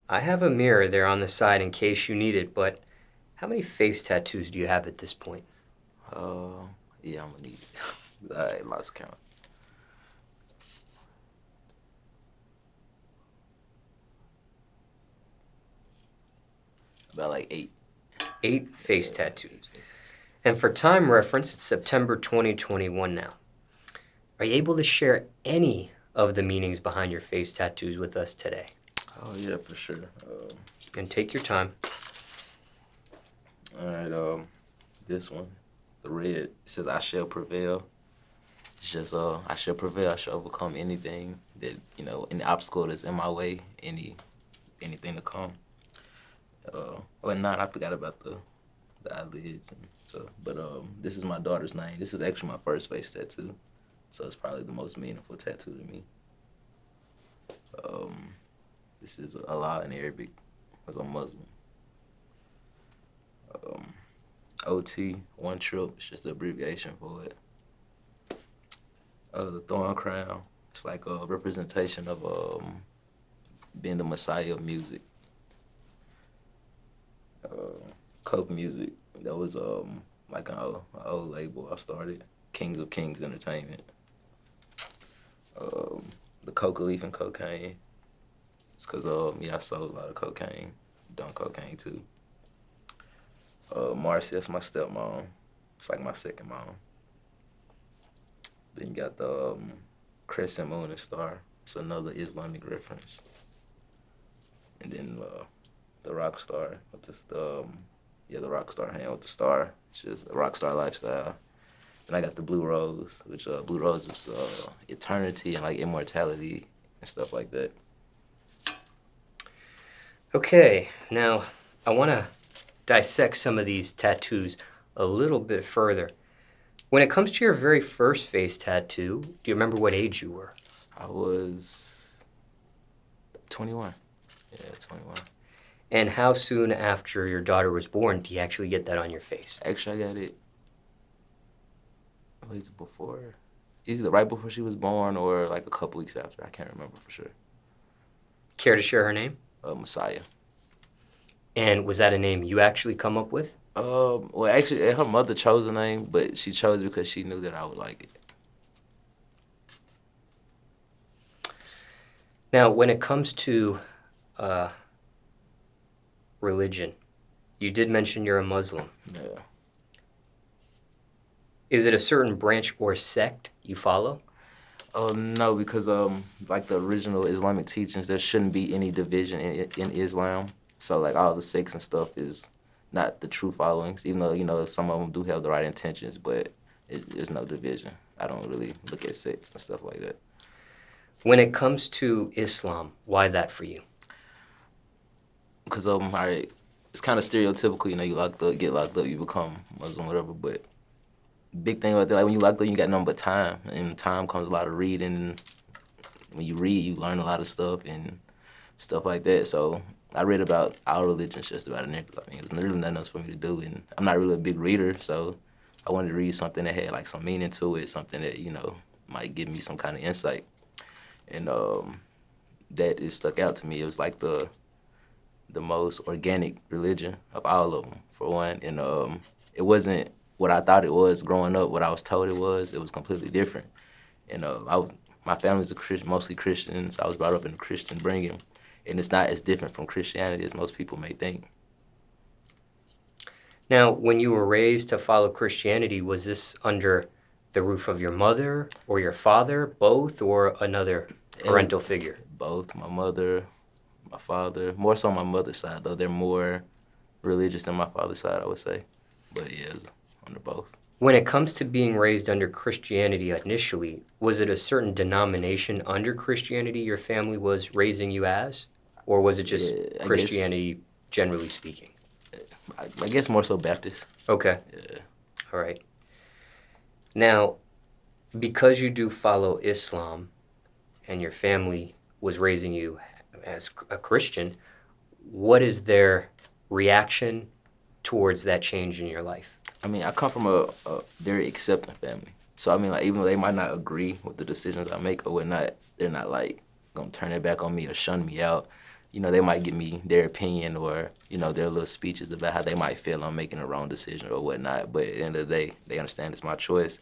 I have a mirror there on the side in case you need it, but how many face tattoos do you have at this point? Uh, yeah, I'm gonna need it. I lost count. About like 8. 8 face Yeah, 8 tattoos. faces. And for time reference, it's September 2021 now. Are you able to share any of the meanings behind your face tattoos with us today? Oh yeah, for sure. And take your time. All right. This one, the red. It says, "I shall prevail." It's just I shall prevail. I shall overcome anything that any obstacle that's in my way, anything to come. Well, not I forgot about the eyelids and stuff. But this is my daughter's name. This is actually my first face tattoo, so it's probably the most meaningful tattoo to me. Um, this is Allah in Arabic, because I'm Muslim. Um, OT, OneTrip, it's just the abbreviation for it. The thorn crown, it's like a representation of being the messiah of music. Coke Music, that was like an old label I started, Kings of Kings Entertainment. The coca leaf and cocaine, it's because I sold a lot of cocaine, done cocaine too. Marcy, that's my stepmom. It's like my second mom. Then you got the crescent moon and star. It's another Islamic reference. And then the rock star with the rock star hand with the star. It's just a rock star lifestyle. And I got the blue rose, which blue rose is eternity and like immortality and stuff like that. Okay, now I want to dissect some of these tattoos a little bit further. When it comes to your very first face tattoo, do you remember what age you were? I was 21. Yeah, 21. And how soon after your daughter was born do you actually get that on your face? Actually, I got it. What is it before? Either right before she was born or like a couple weeks after. I can't remember for sure. Care to share her name? Messiah. And was that a name you actually come up with? Well, actually, her mother chose the name, but she chose it because she knew that I would like it. Now, when it comes to religion, you did mention you're a Muslim. Yeah. Is it a certain branch or sect you follow? No, because like the original Islamic teachings, there shouldn't be any division in Islam. So like all the sects and stuff is not the true followings, even though some of them do have the right intentions, but there's no division. I don't really look at sects and stuff like that. When it comes to Islam, why that for you? Because all right, it's kind of stereotypical. You get locked up, you become Muslim, whatever. But big thing about that, like when you locked up, you got nothing but time, and time comes a lot of reading. When you read, you learn a lot of stuff and stuff like that. So I read about all religions just about in there. 'Cause, I mean, there's really nothing else for me to do, and I'm not really a big reader, so I wanted to read something that had like some meaning to it, something that might give me some kind of insight, and that is stuck out to me. It was like the most organic religion of all of them, for one, and it wasn't what I thought it was growing up. What I was told it was completely different. And my family's mostly Christians. I was brought up in a Christian bringing, and it's not as different from Christianity as most people may think. Now, when you were raised to follow Christianity, was this under the roof of your mother or your father, both, or another parental figure? Both, my mother, my father, more so my mother's side, though. They're more religious than my father's side, I would say. But yeah, it's under both. When it comes to being raised under Christianity initially, was it a certain denomination under Christianity your family was raising you as? Or was it just Yeah, Christianity generally speaking? I guess more so Baptist. Okay. Yeah. All right. Now, because you do follow Islam and your family was raising you as a Christian, what is their reaction towards that change in your life? I mean, I come from a very accepting family. So, I mean, like, even though they might not agree with the decisions I make or whatnot, they're not, like, going to turn their back on me or shun me out. you know, they might give me their opinion or, you know, their little speeches about how they might feel I'm making a wrong decision or whatnot. But at the end of the day, they understand it's my choice.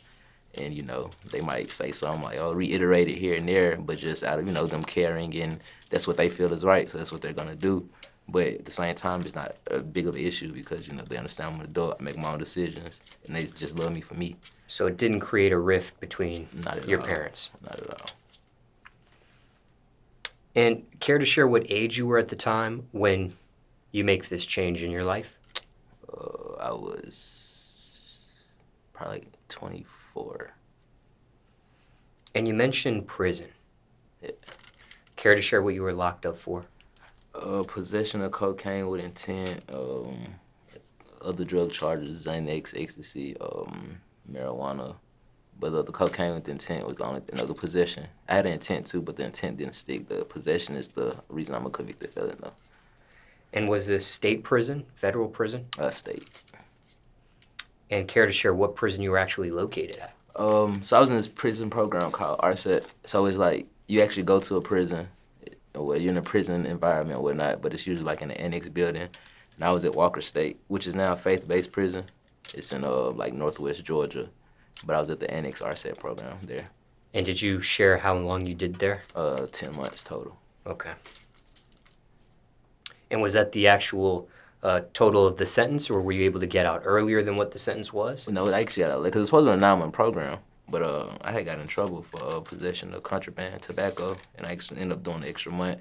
And, you know, they might say something like, oh, reiterate it here and there, but just out of, you know, them caring and that's what they feel is right, so that's what they're going to do. But at the same time, it's not a big of an issue because, you know, they understand I'm an adult, I make my own decisions, and they just love me for me. So it didn't create a rift between Not at your all. parents? Not at all. And care to share what age you were at the time when you make this change in your life? I was probably like 24. And you mentioned prison. Yeah. Care to share what you were locked up for? Possession of cocaine with intent, other drug charges, Xanax, ecstasy, marijuana. But the cocaine with intent was the only thing. No, the possession. I had an intent too, but the intent didn't stick. The possession is the reason I'm a convicted felon, though. And was this state prison, federal prison? State. And care to share what prison you were actually located at? So I was in this prison program called RSET. So it's like you actually go to a prison, or you're in a prison environment or whatnot, but it's usually like in an annex building. And I was at Walker State, which is now a faith-based prison. It's in like Northwest Georgia, but I was at the annex RSET program there. And did you share how long you did there? 10 months total. Okay. And was that the actual total of the sentence, or were you able to get out earlier than what the sentence was? No, I actually got out late because it's supposed to be a 9-month program, but I had got in trouble for possession of contraband tobacco, and I actually ended up doing the extra month.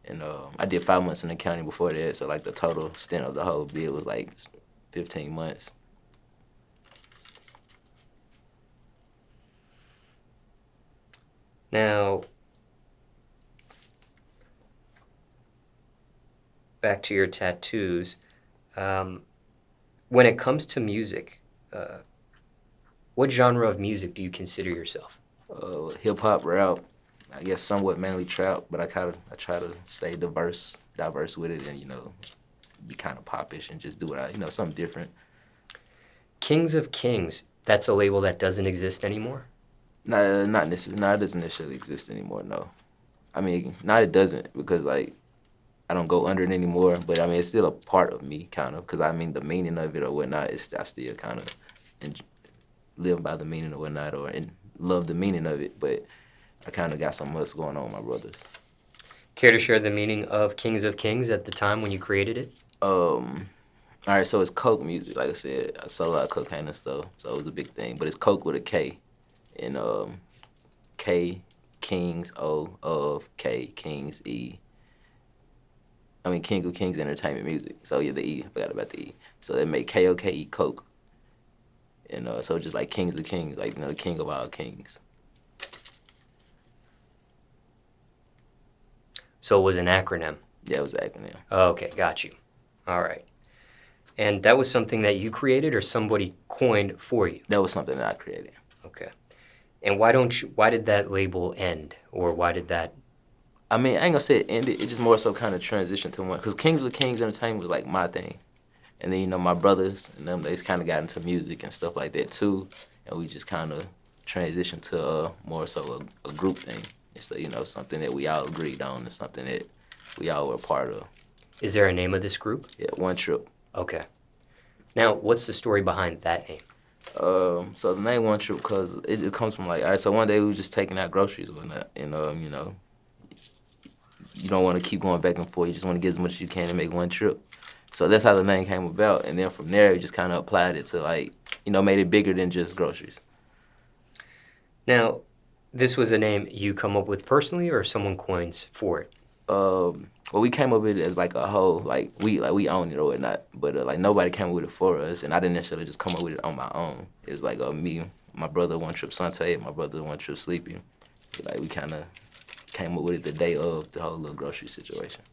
And I did 5 months in the county before that, so like the total stint of the whole bid was like 15 months. Now, back to your tattoos. When it comes to music, what genre of music do you consider yourself? Hip hop, rap, I guess somewhat mainly trap, but I try to stay diverse with it, and you know, be kind of popish and just do what something different. Kings of Kings, that's a label that doesn't exist anymore? Not necessarily. No, it doesn't necessarily exist anymore. No, I mean, not it doesn't because like I don't go under it anymore. But I mean, it's still a part of me, kind of. Because I mean, the meaning of it or whatnot is I still kind of live by the meaning or whatnot, and love the meaning of it. But I kind of got something else going on with my brothers. Care to share the meaning of Kings of Kings at the time when you created it? All right, so it's coke music. Like I said, I sold a lot of cocaine and stuff, so it was a big thing. But it's coke with a K. And K, Kings, O, of, K, Kings, E. I mean, King of Kings Entertainment Music. So yeah, the E, I forgot about the E. So they make K-O-K-E, Coke. And so just like Kings of Kings, like, you know, the king of all kings. So it was an acronym? Yeah, it was an acronym. Okay, got you. All right. And that was something that you created or somebody coined for you? That was something that I created. Okay. And why did that label end, or why did that? I mean, I ain't gonna say it ended. It just more so kind of transitioned to one, because Kings of Kings Entertainment was like my thing, and then you know my brothers and them, they kind of got into music and stuff like that too, and we just kind of transitioned to more so a group thing. It's something that we all agreed on, and something that we all were a part of. Is there a name of this group? Yeah, OneTrip. Okay. Now, what's the story behind that name? So the name OneTrip because it comes from like, all right, so one day we were just taking out groceries or whatnot, and you don't want to keep going back and forth. You just want to get as much as you can to make one trip. So that's how the name came about, and then from there we just kind of applied it to like, made it bigger than just groceries. Now, this was a name you come up with personally, or someone coins for it? Well, we came up with it as like a whole, like we own it or whatnot, but like nobody came up with it for us, and I didn't necessarily just come up with it on my own. It was like me, my brother OneTrip Sante, my brother OneTrip Sleepy. Like we kind of came up with it the day of the whole little grocery situation.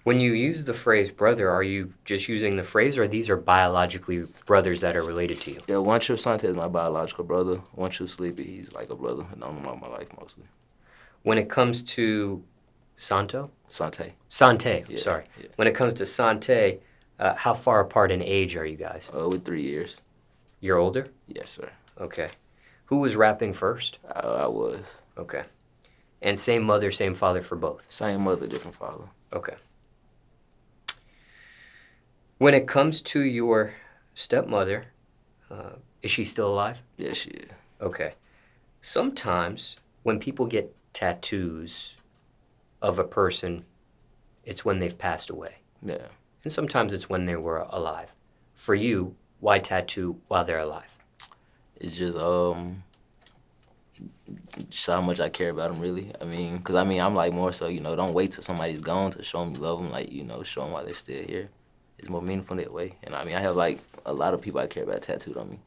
When you use the phrase brother, are you just using the phrase, or these are biologically brothers that are related to you? Yeah, OneTrip Sante is my biological brother. OneTrip Sleepy, he's like a brother, and known him all my life mostly. When it comes to Sante. Yeah, sorry. Yeah. When it comes to Sante, how far apart in age are you guys? With 3 years. You're older? Yes, sir. Okay. Who was rapping first? I was. Okay. And same mother, same father for both? Same mother, different father. Okay. When it comes to your stepmother, is she still alive? Yeah, she is. Okay. Sometimes when people get tattoos of a person, it's when they've passed away. Yeah. And sometimes it's when they were alive. For you, why tattoo while they're alive? It's just how much I care about them, really. I mean, because I'm like more so, don't wait till somebody's gone to show them you love them. Like, show them while they're still here. It's more meaningful that way. And I have like a lot of people I care about tattooed on me.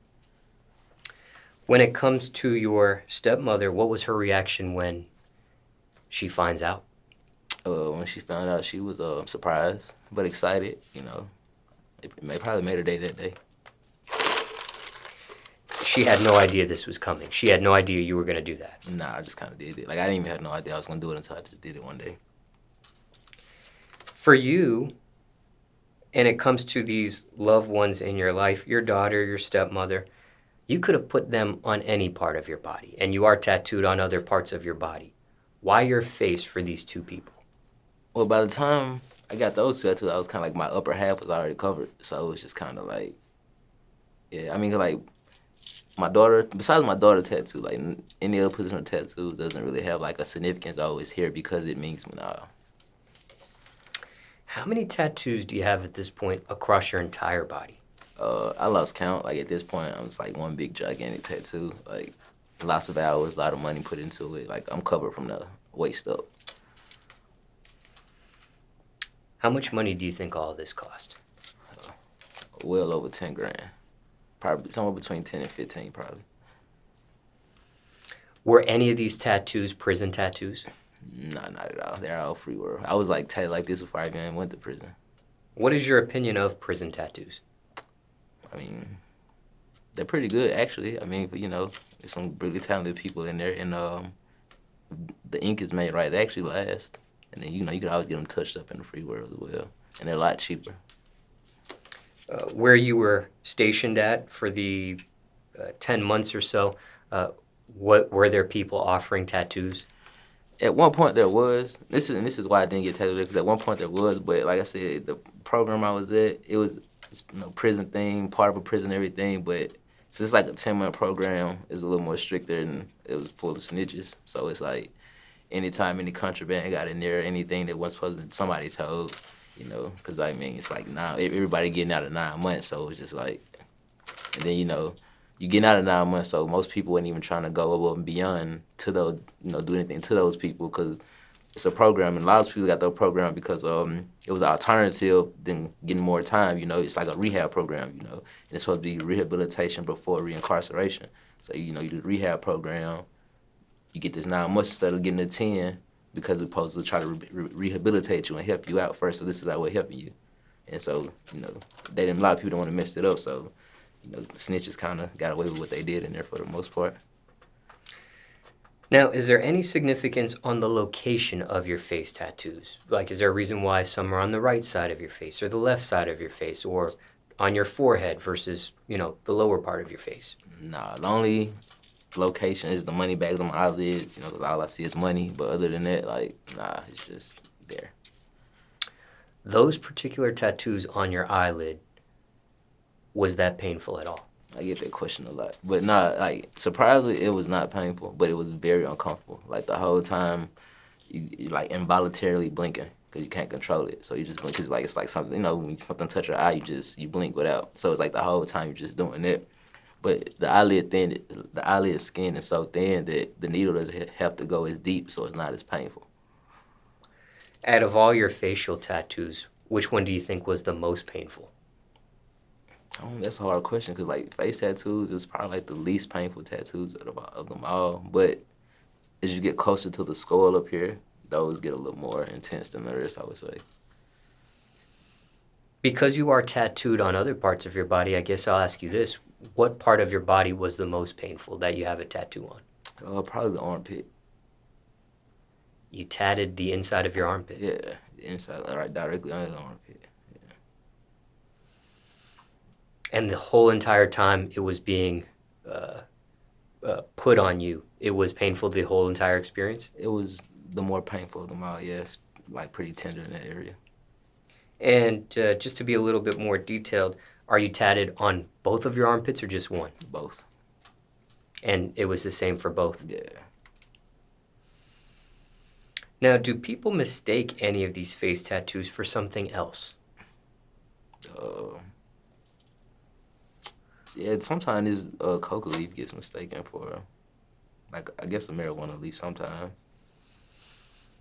When it comes to your stepmother, what was her reaction when she finds out? When she found out, she was surprised but excited. Probably made her day that day. She had no idea this was coming. She had no idea you were going to do that. Nah, I just kind of did it. Like, I didn't even have no idea I was going to do it until I just did it one day. For you, and it comes to these loved ones in your life, your daughter, your stepmother, you could have put them on any part of your body, and you are tattooed on other parts of your body. Why your face for these two people? Well, by the time I got those tattoos, I was kind of like, my upper half was already covered. So it was just kind of like, yeah, like, my daughter, besides my daughter tattoo, like any other position of tattoo doesn't really have like a significance always here because it means now. How many tattoos do you have at this point across your entire body? I lost count. Like at this point, I'm just like one big gigantic tattoo. Like lots of hours, a lot of money put into it. Like I'm covered from the waist up. How much money do you think all of this cost? Well over 10 grand. Probably somewhere between 10 and 15 probably. Were any of these tattoos prison tattoos? Nah, not at all. They're all free world. I was like tatted like this before I even went to prison. What is your opinion of prison tattoos? I mean, they're pretty good actually. I mean, there's some really talented people in there, and the ink is made right. They actually last, and then you can always get them touched up in the free world as well, and they're a lot cheaper. Where you were stationed at for the 10 months or so, what were there people offering tattoos? At one point there was. This is why I didn't get tattooed, because at one point there was, but like I said, the program I was at, it was prison thing, part of a prison, everything, but since it's like a 10-month program, it's a little more stricter and it was full of snitches. So it's like anytime any contraband got in there, anything that wasn't supposed to be somebody told, because it's like now everybody getting out of 9 months, so it's just like, and then you getting out of 9 months, so most people weren't even trying to go above and beyond to those, do anything to those people, because it's a program, and a lot of people got their program because it was an alternative than getting more time. It's like a rehab program. And it's supposed to be rehabilitation before reincarceration. So you do the rehab program, you get this 9 months instead of getting the 10, because we're supposed to try to rehabilitate you and help you out first. So this is how we're helping you, and so they didn't. A lot of people don't want to mess it up. So the snitches kind of got away with what they did in there for the most part. Now, is there any significance on the location of your face tattoos? Like, is there a reason why some are on the right side of your face or the left side of your face or on your forehead versus, the lower part of your face? Nah, the only location is the money bags on my eyelids, because all I see is money. But other than that, like, nah, it's just there. Those particular tattoos on your eyelid, was that painful at all? I get that question a lot. But not, like, surprisingly, it was not painful, but it was very uncomfortable. Like, the whole time, you like, involuntarily blinking because you can't control it. So you just blink, because, like, it's like something, when something touch your eye, you blink without. So it's like the whole time you're just doing it. But the eyelid skin is so thin that the needle doesn't have to go as deep, so it's not as painful. Out of all your facial tattoos, which one do you think was the most painful? That's a hard question, because like face tattoos is probably like the least painful tattoos of them all. But as you get closer to the skull up here, those get a little more intense than the rest, I would say. Because you are tattooed on other parts of your body, I guess I'll ask you this. What part of your body was the most painful that you have a tattoo on? Probably the armpit. You tatted the inside of your armpit? Yeah, the inside, right directly under the armpit. And the whole entire time it was being put on you, it was painful the whole entire experience? It was the more painful of them all. Yes, like pretty tender in that area. And just to be a little bit more detailed, are you tatted on both of your armpits or just one? Both. And it was the same for both. Yeah. Now, do people mistake any of these face tattoos for something else? Uh, yeah. Sometimes this coca leaf gets mistaken for, like, I guess a marijuana leaf sometimes.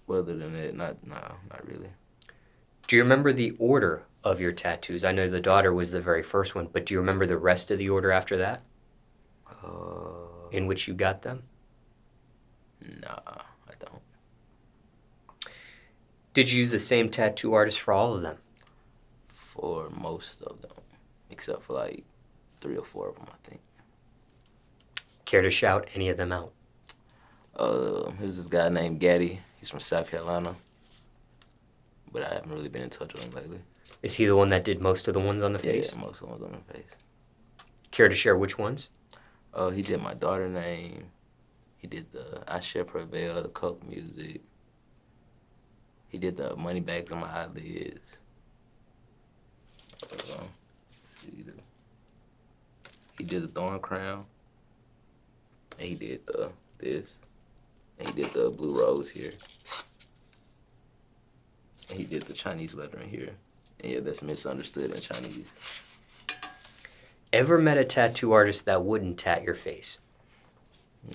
But other than that, not really. Do you remember the order of your tattoos? I know the daughter was the very first one, but do you remember the rest of the order after that in which you got them? Nah, I don't. Did you use the same tattoo artist for all of them? For most of them, except for like 3 or 4 of them, I think. Care to shout any of them out? There's this guy named Gaddy. He's from South Carolina, but I haven't really been in touch with him lately. Is he the one that did most of the ones on the face? Yeah, most of the ones on the face. Care to share which ones? He did my daughter name. He did the I Shall Prevail, the Coke music. He did the money bags on my eyelids. He did the thorn crown. And he did this. And he did the blue rose here. And he did the Chinese lettering here. And yeah, that's misunderstood in Chinese. Ever met a tattoo artist that wouldn't tat your face?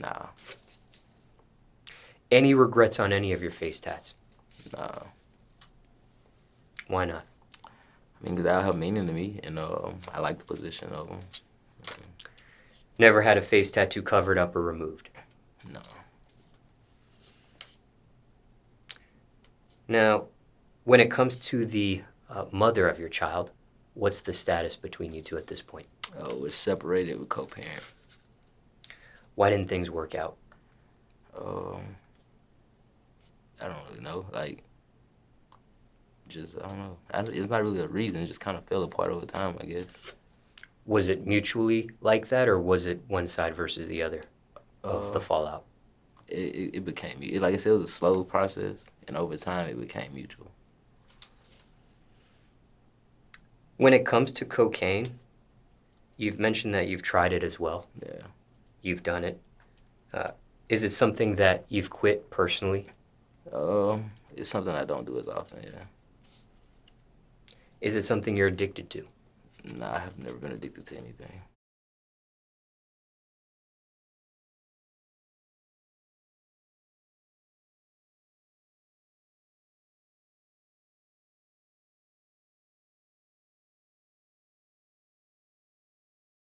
Nah. Any regrets on any of your face tats? Nah. Why not? I mean, because that have meaning to me, and I like the position of them. Never had a face tattoo covered up or removed? No. Now, when it comes to the mother of your child, what's the status between you two at this point? We're separated with co-parent. Why didn't things work out? I don't really know. Like, just, I don't know. It's not really a reason. It just kind of fell apart over time, I guess. Was it mutually like that, or was it one side versus the other of the fallout? It became, like I said, it was a slow process, and over time it became mutual. When it comes to cocaine, you've mentioned that you've tried it as well. Yeah. You've done it. Is it something that you've quit personally? It's something I don't do as often, yeah. Is it something you're addicted to? Nah, I have never been addicted to anything.